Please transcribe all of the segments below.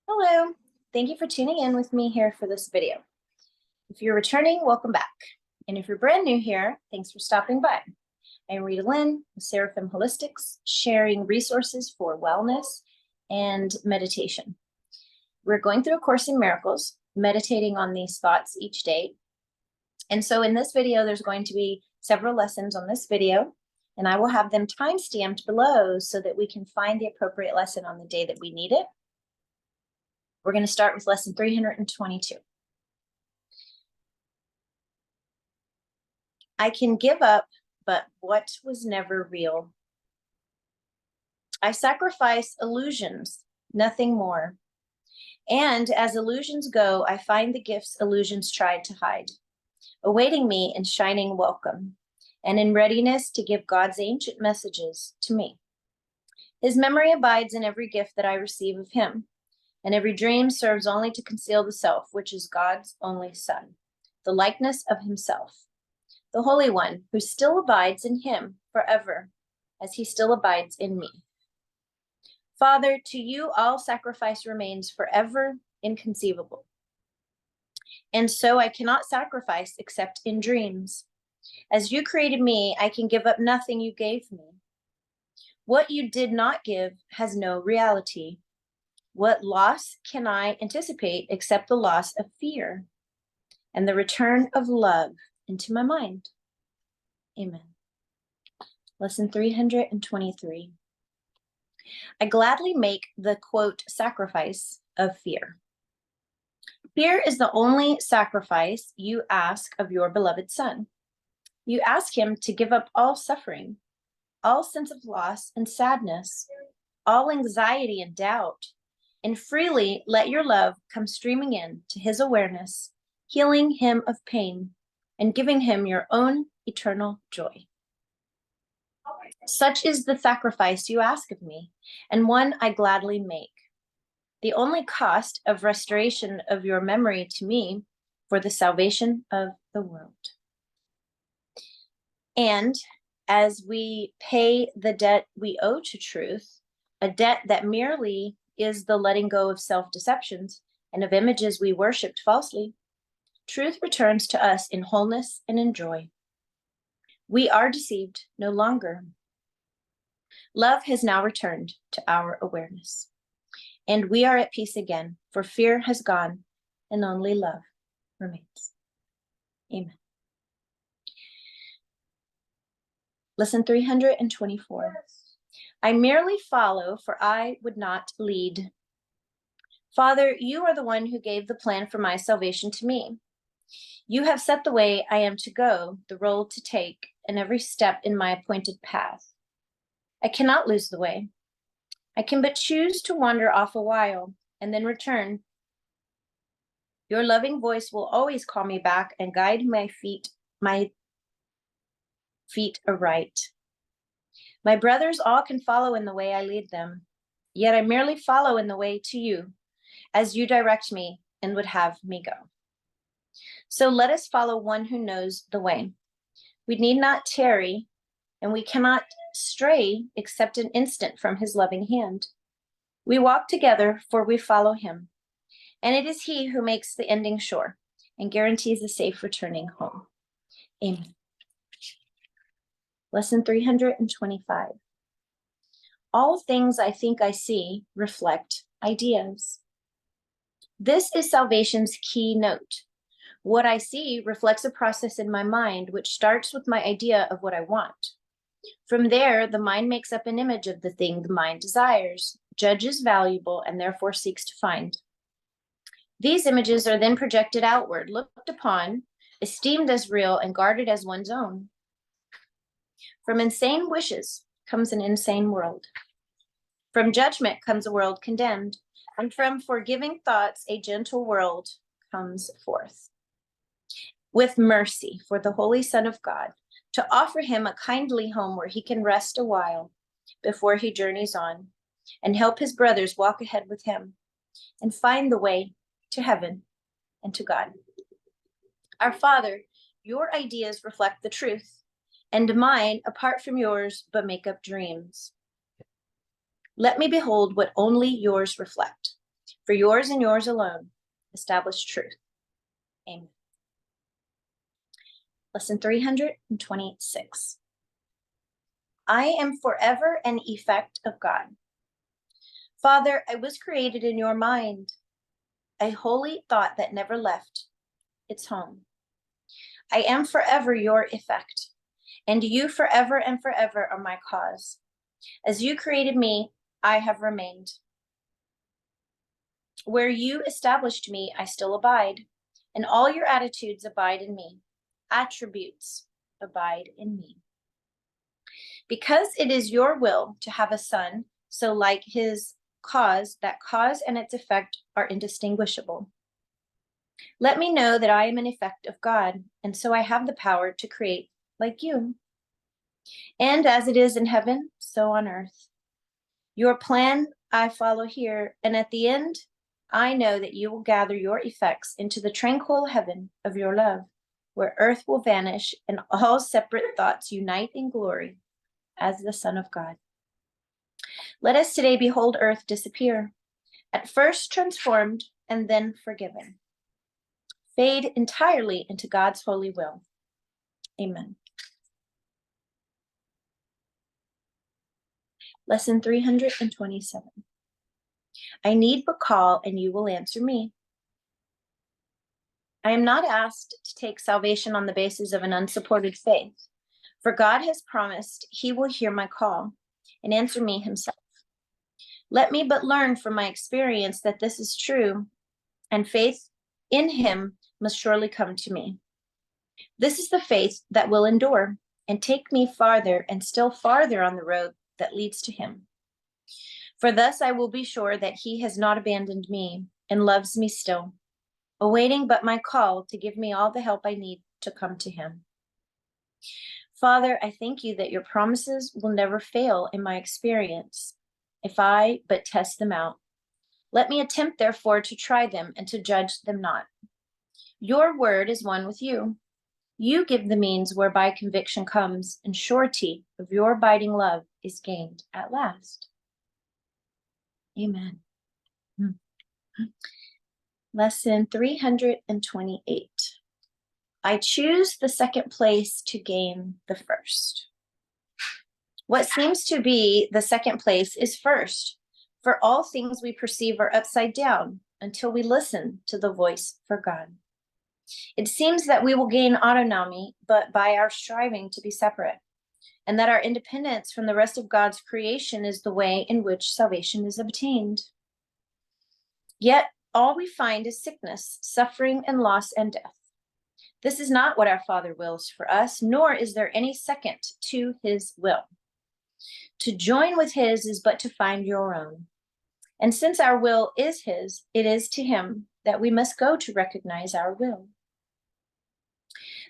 Hello, thank you for tuning in with me here for this video. If you're returning, welcome back. And if you're brand new here, thanks for stopping by. I'm Rita Lynn with Seraphim Holistics, sharing resources for wellness and meditation. We're going through A Course in Miracles, meditating on these thoughts each day. And so in this video, there's going to be several lessons on this video, and I will have them time-stamped below so that we can find the appropriate lesson on the day that we need it. We're going to start with lesson 322. I can give up, but what was never real? I sacrifice illusions, nothing more. And as illusions go, I find the gifts illusions tried to hide, awaiting me in shining welcome, and in readiness to give God's ancient messages to me. His memory abides in every gift that I receive of him. And every dream serves only to conceal the self, which is God's only Son, the likeness of himself, the Holy One, who still abides in him forever, as he still abides in me. Father, to you all sacrifice remains forever inconceivable. And so I cannot sacrifice except in dreams. As you created me, I can give up nothing you gave me. What you did not give has no reality. What loss can I anticipate except the loss of fear and the return of love into my mind? Amen. Lesson 323. I gladly make the, quote, sacrifice of fear. Fear is the only sacrifice you ask of your beloved Son. You ask him to give up all suffering, all sense of loss and sadness, all anxiety and doubt, and freely let your love come streaming in to his awareness, healing him of pain and giving him your own eternal joy. Such is the sacrifice you ask of me, and one I gladly make. The only cost of restoration of your memory to me for the salvation of the world. And as we pay the debt we owe to truth, a debt that merely is the letting go of self-deceptions and of images we worshipped falsely, truth returns to us in wholeness and in joy. We are deceived no longer. Love has now returned to our awareness, and we are at peace again, for fear has gone and only love remains. Amen. Lesson 324. I merely follow, for I would not lead. Father, you are the one who gave the plan for my salvation to me. You have set the way I am to go, the role to take, and every step in my appointed path. I cannot lose the way. I can but choose to wander off a while and then return. Your loving voice will always call me back and guide my feet aright. My brothers all can follow in the way I lead them, yet I merely follow in the way to you, as you direct me and would have me go. So let us follow one who knows the way. We need not tarry, and we cannot stray except an instant from his loving hand. We walk together, for we follow him, and it is he who makes the ending sure and guarantees a safe returning home. Amen. Lesson 325. All things I think I see reflect ideas. This is salvation's key note. What I see reflects a process in my mind, which starts with my idea of what I want. From there, the mind makes up an image of the thing the mind desires, judges valuable, and therefore seeks to find. These images are then projected outward, looked upon, esteemed as real, and guarded as one's own. From insane wishes comes an insane world. From judgment comes a world condemned, and from forgiving thoughts a gentle world comes forth. With mercy for the Holy Son of God, to offer him a kindly home where he can rest a while before he journeys on, and help his brothers walk ahead with him, and find the way to heaven and to God. Our Father, your ideas reflect the truth, and mine, apart from yours, but make up dreams. Let me behold what only yours reflect. for yours and yours alone, establish truth. Amen. Lesson 326. I am forever an effect of God. Father, I was created in your mind, a holy thought that never left its home. I am forever your effect, and you forever and forever are my cause. As you created me, I have remained. Where you established me, I still abide, and all your attitudes abide in me. Attributes abide in me. Because it is your will to have a son, so like his cause, that cause and its effect are indistinguishable. Let me know that I am an effect of God, and so I have the power to create like you. And as it is in heaven, so on earth. Your plan I follow here, and at the end, I know that you will gather your effects into the tranquil heaven of your love, where earth will vanish and all separate thoughts unite in glory as the Son of God. Let us today behold earth disappear, at first transformed and then forgiven. Fade entirely into God's holy will. Amen. Lesson 327. I need but call, and you will answer me. I am not asked to take salvation on the basis of an unsupported faith, for God has promised he will hear my call and answer me himself. Let me but learn from my experience that this is true, and faith in him must surely come to me. This is the faith that will endure and take me farther and still farther on the road that leads to him. For thus I will be sure that he has not abandoned me and loves me still, awaiting but my call to give me all the help I need to come to him. Father, I thank you that your promises will never fail in my experience, if I but test them out. Let me attempt, therefore, to try them and to judge them not. Your word is one with you. You give the means whereby conviction comes, and surety of your abiding love is gained at last. Amen. Lesson 328. I choose the second place to gain the first. What seems to be the second place is first, for all things we perceive are upside down until we listen to the voice for God. It seems that we will gain autonomy, but by our striving to be separate, and that our independence from the rest of God's creation is the way in which salvation is obtained. Yet all we find is sickness, suffering, and loss and death. This is not what our Father wills for us, nor is there any second to his will. To join with his is but to find your own. And since our will is his, it is to him that we must go to recognize our will.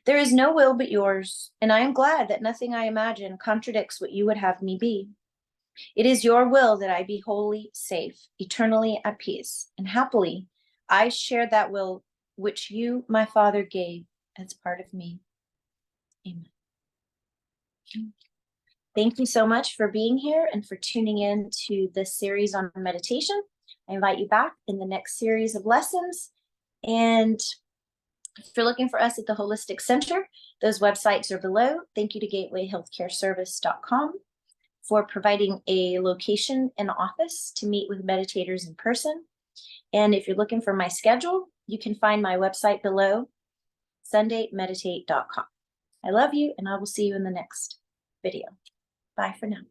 There is no will but yours, and I am glad that nothing I imagine contradicts what you would have me be. It is your will that I be wholly safe, eternally at peace, and happily I share that will which you, my Father, gave as part of me. Amen. Thank you so much for being here and for tuning in to this series on meditation. I invite you back in the next series of lessons. And if you're looking for us at the Holistic Center, those websites are below. Thank you to gatewayhealthcareservice.com for providing a location and office to meet with meditators in person. And if you're looking for my schedule, you can find my website below, sundaymeditate.com. I love you, and I will see you in the next video. Bye for now.